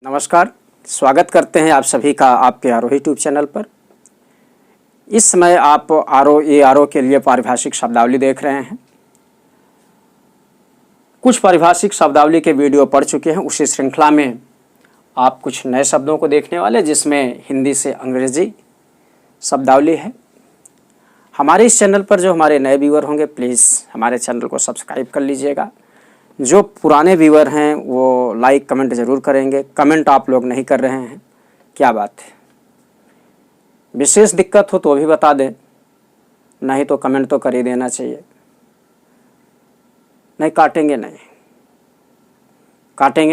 नमस्कार, स्वागत करते हैं आप सभी का आपके आरोही यूट्यूब चैनल पर। इस समय आप आरो के लिए पारिभाषिक शब्दावली देख रहे हैं। कुछ पारिभाषिक शब्दावली के वीडियो पढ़ चुके हैं, उसी श्रृंखला में आप कुछ नए शब्दों को देखने वाले, जिसमें हिंदी से अंग्रेजी शब्दावली है। हमारे इस चैनल पर जो हमारे नए व्यूअर होंगे, प्लीज़ हमारे चैनल को सब्सक्राइब कर लीजिएगा। जो पुराने व्यूअर हैं वो लाइक कमेंट ज़रूर करेंगे। कमेंट आप लोग नहीं कर रहे हैं, क्या बात है? विशेष दिक्कत हो तो भी बता दें, नहीं तो कमेंट तो कर ही देना चाहिए। नहीं काटेंगे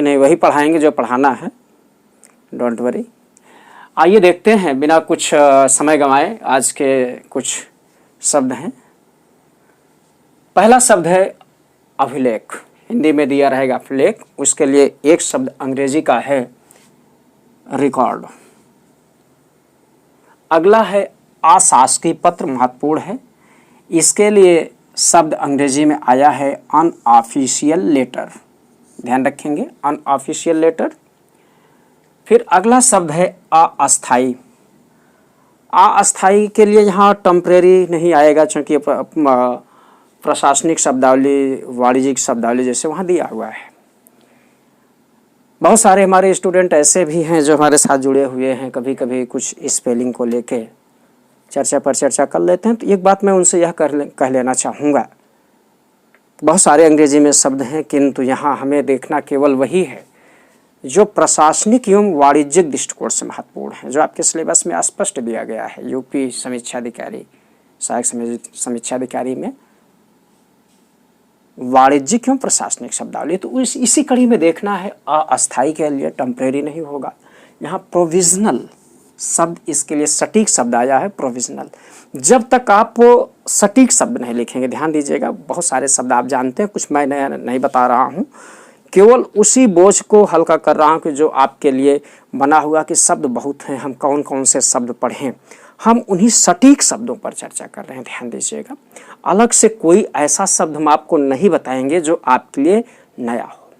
नहीं, वही पढ़ाएंगे जो पढ़ाना है, डोंट वरी। आइए देखते हैं बिना कुछ समय गंवाए आज के कुछ शब्द हैं। पहला शब्द है अभिलेख। हिंदी में दिया रहेगा अभिलेख, उसके लिए एक शब्द अंग्रेजी का है रिकॉर्ड। अगला है अशासकीय पत्र, महत्वपूर्ण है। इसके लिए शब्द अंग्रेजी में आया है अनऑफिशियल लेटर, ध्यान रखेंगे, अनऑफिशियल लेटर। फिर अगला शब्द है अस्थाई। अस्थाई के लिए यहाँ टेम्परेरी नहीं आएगा, क्योंकि प्रशासनिक शब्दावली, वाणिज्यिक शब्दावली जैसे वहाँ दिया हुआ है। बहुत सारे हमारे स्टूडेंट ऐसे भी हैं जो हमारे साथ जुड़े हुए हैं, कभी कभी कुछ स्पेलिंग को लेके चर्चा कर लेते हैं। तो एक बात मैं उनसे यह कह लेना चाहूँगा, बहुत सारे अंग्रेजी में शब्द हैं, किंतु यहाँ हमें देखना केवल वही है जो प्रशासनिक एवं वाणिज्यिक दृष्टिकोण से महत्वपूर्ण है, जो आपके सिलेबस में स्पष्ट दिया गया है। यूपी समीक्षाधिकारी, सहायक समीक्षाधिकारी में वाणिज्यिक एवं प्रशासनिक शब्दावली। तो इसी कड़ी में देखना है। अस्थायी के लिए टेम्परेरी नहीं होगा, यहाँ प्रोविजनल शब्द, इसके लिए सटीक शब्द आया है प्रोविजनल। जब तक आप सटीक शब्द नहीं लिखेंगे, ध्यान दीजिएगा, बहुत सारे शब्द आप जानते हैं, कुछ मैं नया नहीं बता रहा हूँ, केवल उसी बोझ को हल्का कर रहा हूँ कि जो आपके लिए बना हुआ कि शब्द बहुत हैं, हम कौन कौन से शब्द पढ़ें, हम उन्हीं सटीक शब्दों पर चर्चा कर रहे हैं, ध्यान दीजिएगा। अलग से कोई ऐसा शब्द हम आपको नहीं बताएंगे जो आपके लिए नया हो।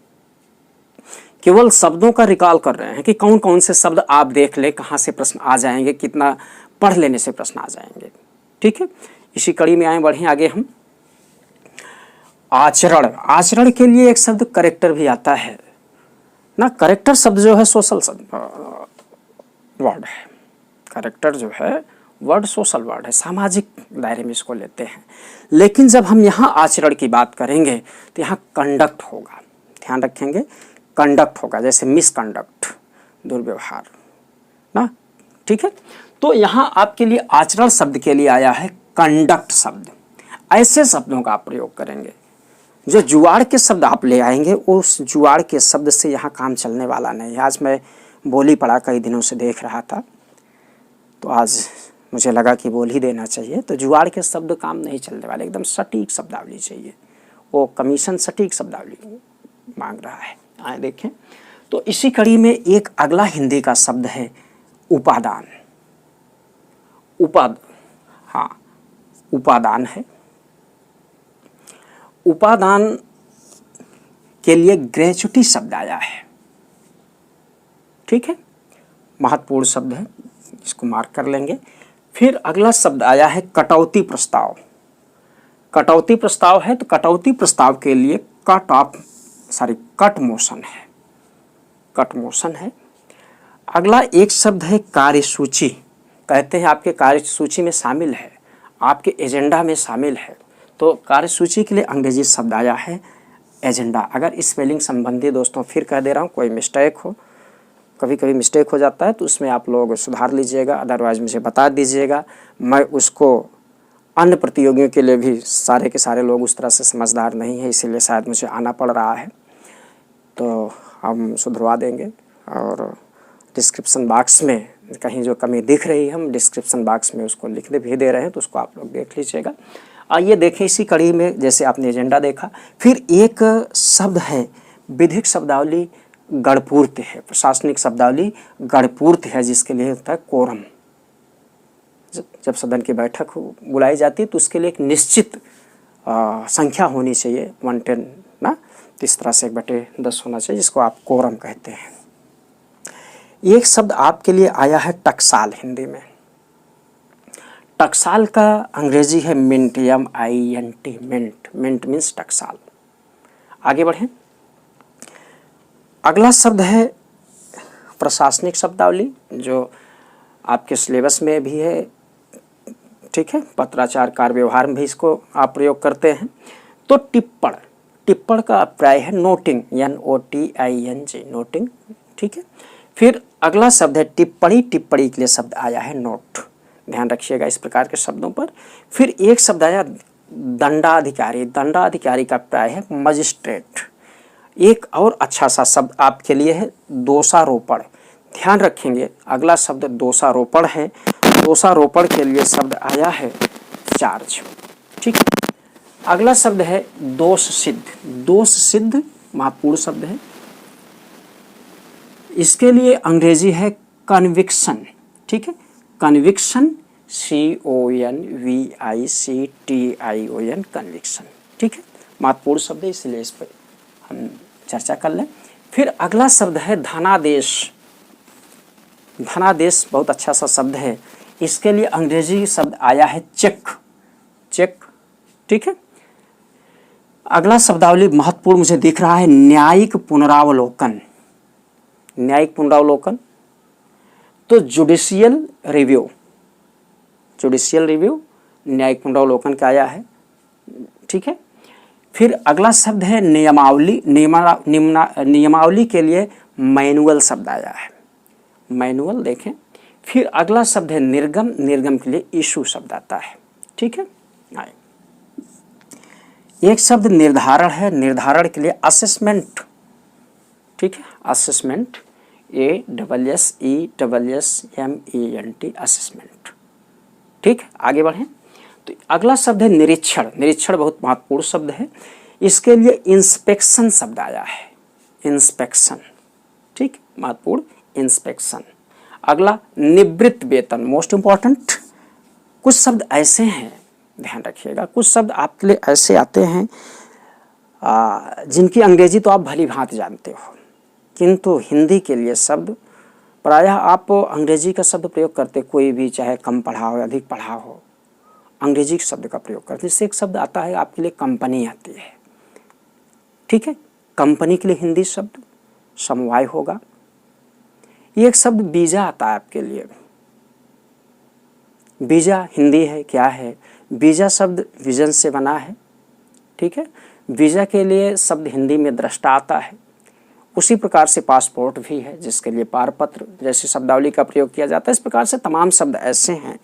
केवल शब्दों का रिकॉल कर रहे हैं कि कौन कौन से शब्द आप देख ले, कहाँ से प्रश्न आ जाएंगे, कितना पढ़ लेने से प्रश्न आ जाएंगे। ठीक है, इसी कड़ी में बढ़ें आगे हम। आचरण। आचरण के लिए एक शब्द करेक्टर भी आता है ना। करेक्टर शब्द जो है सोशल वर्ड है। करेक्टर जो है वर्ड सोशल वर्ड है, सामाजिक दायरे में इसको लेते हैं। लेकिन जब हम यहाँ आचरण की बात करेंगे तो यहाँ कंडक्ट होगा, ध्यान रखेंगे, कंडक्ट होगा, जैसे मिसकंडक्ट, दुर्व्यवहार ना। ठीक है, तो यहाँ आपके लिए आचरण शब्द के लिए आया है कंडक्ट शब्द। ऐसे शब्दों का आप प्रयोग करेंगे। जो जुआड़ के शब्द आप ले आएंगे, उस जुआड़ के शब्द से यहाँ काम चलने वाला नहीं है। आज मैं बोली पढ़ा, कई दिनों से देख रहा था, तो आज मुझे लगा कि बोल ही देना चाहिए। तो जुआड़ के शब्द काम नहीं चलने वाले, एकदम सटीक शब्दावली चाहिए। वो कमीशन सटीक शब्दावली मांग रहा है। आए देखें, तो इसी कड़ी में एक अगला हिंदी का शब्द है उपादान। उपादान है। उपादान के लिए ग्रेचुटी शब्द आया है। ठीक है, महत्वपूर्ण शब्द है, इसको मार्क कर लेंगे। फिर अगला शब्द आया है कटौती प्रस्ताव। कटौती प्रस्ताव है, तो कटौती प्रस्ताव के लिए कट मोशन है, कट मोशन है। अगला एक शब्द है कार्यसूची। कहते हैं आपके कार्यसूची में शामिल है, आपके एजेंडा में शामिल है। तो कार्यसूची के लिए अंग्रेजी शब्द आया है एजेंडा। अगर स्पेलिंग संबंधी दोस्तों फिर कह दे रहा हूँ, कोई मिस्टेक हो, कभी कभी मिस्टेक हो जाता है, तो उसमें आप लोग सुधार लीजिएगा, अदरवाइज मुझे बता दीजिएगा। मैं उसको अन्य प्रतियोगियों के लिए भी, सारे के सारे लोग उस तरह से समझदार नहीं है, इसीलिए शायद मुझे आना पड़ रहा है, तो हम सुधरवा देंगे। और डिस्क्रिप्शन बॉक्स में कहीं जो कमी दिख रही है, हम डिस्क्रिप्शन बॉक्स में उसको लिखने भी दे रहे हैं, तो उसको आप लोग देख लीजिएगा। आइए देखें इसी कड़ी में, जैसे आपने एजेंडा देखा, फिर एक शब्द है विधिक शब्दावली गणपूर्ति है, प्रशासनिक शब्दावली गणपूर्ति है, जिसके लिए होता है कोरम। जब सदन की बैठक बुलाई जाती है तो उसके लिए एक निश्चित संख्या होनी चाहिए, 110 ना, तो इस तरह से 1/10 होना चाहिए, जिसको आप कोरम कहते हैं। एक शब्द आपके लिए आया है टकसाल हिंदी में। टकसाल का अंग्रेजी है mint, MINT, mint. Mint means टकसाल। आगे बढ़ें। अगला शब्द है प्रशासनिक शब्दावली, जो आपके सिलेबस में भी है, ठीक है, पत्राचार कार्य व्यवहार में भी इसको आप प्रयोग करते हैं। तो टिप्पण, टिप्पण का अभिप्राय है नोटिंग, NOTING, नोटिंग, ठीक है। फिर अगला शब्द है टिप्पणी, टिप्पणी के लिए शब्द आया है नोट, ध्यान रखिएगा इस प्रकार के शब्दों पर। फिर एक शब्द आया दंडाधिकारी, दंडाधिकारी का अभिप्राय है मजिस्ट्रेट। एक और अच्छा सा शब्द आपके लिए है दोषारोपण, ध्यान रखेंगे अगला शब्द दोषारोपण है। दोषारोपण के लिए शब्द आया है चार्ज, ठीक है। अगला शब्द है दोष सिद्ध, दोष सिद्ध महत्वपूर्ण शब्द है। इसके लिए अंग्रेजी है कन्विक्शन, ठीक है, कन्विक्शन, CONVICTION, कन्विक्शन, ठीक है, महत्वपूर्ण शब्द है, इसलिए इस पर हम चर्चा कर लें। फिर अगला शब्द है धनादेश, धनादेश बहुत अच्छा सा शब्द है। इसके लिए अंग्रेजी शब्द आया है चेक, चेक, ठीक है। अगला शब्दावली महत्वपूर्ण मुझे दिख रहा है न्यायिक पुनरावलोकन, न्यायिक पुनरावलोकन। तो जुडिशियल रिव्यू, जुडिशियल रिव्यू न्यायिक पुनरावलोकन का आया है, ठीक है। फिर अगला शब्द है नियमावली, नियमावली के लिए मैनुअल शब्द आया है, मैनुअल देखें। फिर अगला शब्द है निर्गम, निर्गम के लिए इशू शब्द आता है, ठीक है। एक शब्द निर्धारण है, निर्धारण के लिए असेसमेंट, ठीक है, असेसमेंट, ASSESSMENT, असेसमेंट, ठीक है। आगे बढ़ें। तो अगला शब्द है निरीक्षण, निरीक्षण बहुत महत्वपूर्ण शब्द है। इसके लिए इंस्पेक्शन शब्द आया है, इंस्पेक्शन, ठीक, महत्वपूर्ण, इंस्पेक्शन। अगला निवृत्त वेतन, मोस्ट इंपॉर्टेंट। कुछ शब्द ऐसे हैं, ध्यान रखिएगा, कुछ शब्द आपके लिए ऐसे आते हैं जिनकी अंग्रेजी तो आप भली भांति जानते हो, किंतु हिंदी के लिए शब्द प्रायः आप अंग्रेजी का शब्द प्रयोग करते, कोई भी चाहे कम पढ़ा हो अधिक पढ़ा हो, अंग्रेजी के शब्द का प्रयोग करते। इससे एक शब्द आता है आपके लिए कंपनी आती है, ठीक है, कंपनी के लिए हिंदी शब्द समवाय होगा। एक शब्द वीजा आता है आपके लिए, वीजा हिंदी है क्या है, वीजा शब्द विजन से बना है, ठीक है। वीजा के लिए शब्द हिंदी में दृष्टा आता है। उसी प्रकार से पासपोर्ट भी है, जिसके लिए पारपत्र जैसी शब्दावली का प्रयोग किया जाता है। इस प्रकार से तमाम शब्द ऐसे हैं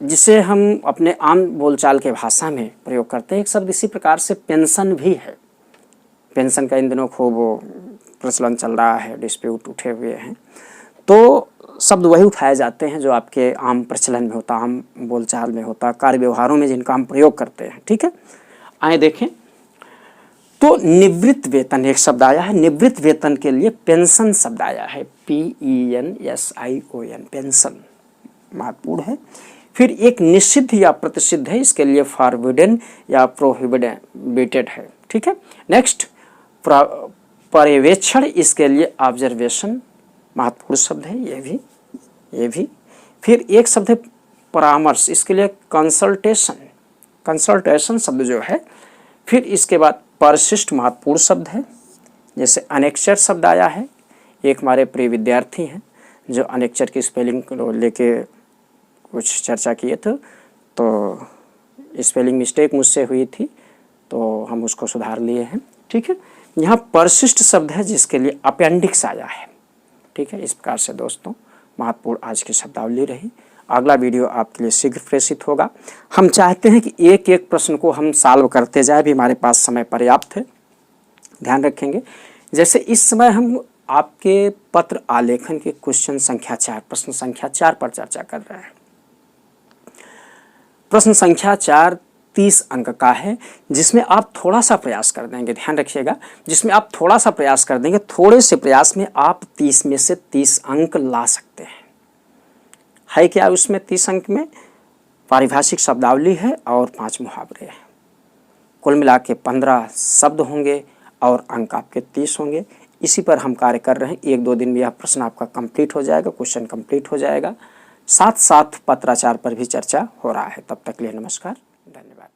जिसे हम अपने आम बोलचाल के भाषा में प्रयोग करते हैं। एक शब्द इसी प्रकार से पेंशन भी है, पेंशन का इन दिनों खूब प्रचलन चल रहा है, डिस्प्यूट उठे हुए हैं, तो शब्द वही उठाए जाते हैं जो आपके आम प्रचलन में होता, आम बोलचाल में होता, कार्य व्यवहारों में जिनका हम प्रयोग करते हैं, ठीक है। आए देखें। तो निवृत्त वेतन एक शब्द आया है, निवृत्त वेतन के लिए पेंशन शब्द आया है, PENSION, पेंशन, महत्वपूर्ण है। फिर एक निषिद्ध या प्रतिषिद्ध है, इसके लिए फॉरबिडन या प्रोहिबिटेड है, ठीक है। नेक्स्ट पर्यवेक्षण, इसके लिए ऑब्जर्वेशन, महत्वपूर्ण शब्द है ये भी। फिर एक शब्द है परामर्श, इसके लिए कंसल्टेशन, कंसल्टेशन शब्द जो है। फिर इसके बाद परिशिष्ट, महत्वपूर्ण शब्द है, जैसे अनेक्चर शब्द आया है। एक हमारे प्रिय विद्यार्थी हैं जो अनेक्चर की स्पेलिंग को लेके कुछ चर्चा किए थे, तो स्पेलिंग मिस्टेक मुझसे हुई थी, तो हम उसको सुधार लिए हैं, ठीक है। यहाँ परिशिष्ट शब्द है जिसके लिए अपेंडिक्स आया है, ठीक है। इस प्रकार से दोस्तों महत्वपूर्ण आज की शब्दावली रही। अगला वीडियो आपके लिए शीघ्र प्रेषित होगा। हम चाहते हैं कि एक एक प्रश्न को हम सॉल्व करते जाए, भी हमारे पास समय पर्याप्त है, ध्यान रखेंगे। जैसे इस समय हम आपके पत्र आलेखन के क्वेश्चन संख्या 4, प्रश्न संख्या 4 पर चर्चा कर रहे हैं। प्रश्न संख्या 4 30 अंक का है, जिसमें आप थोड़ा सा प्रयास कर देंगे, ध्यान रखिएगा, जिसमें आप थोड़ा सा प्रयास कर देंगे, थोड़े से प्रयास में आप 30 में से 30 अंक ला सकते हैं। है क्या उसमें 30 अंक में? पारिभाषिक शब्दावली है और 5 मुहावरे हैं। कुल मिला के 15 शब्द होंगे और अंक आपके 30 होंगे। इसी पर हम कार्य कर रहे हैं। 1-2 दिन में यह प्रश्न आपका कंप्लीट हो जाएगा, क्वेश्चन कंप्लीट हो जाएगा। साथ साथ पत्राचार पर भी चर्चा हो रहा है। तब तक के लिए नमस्कार, धन्यवाद।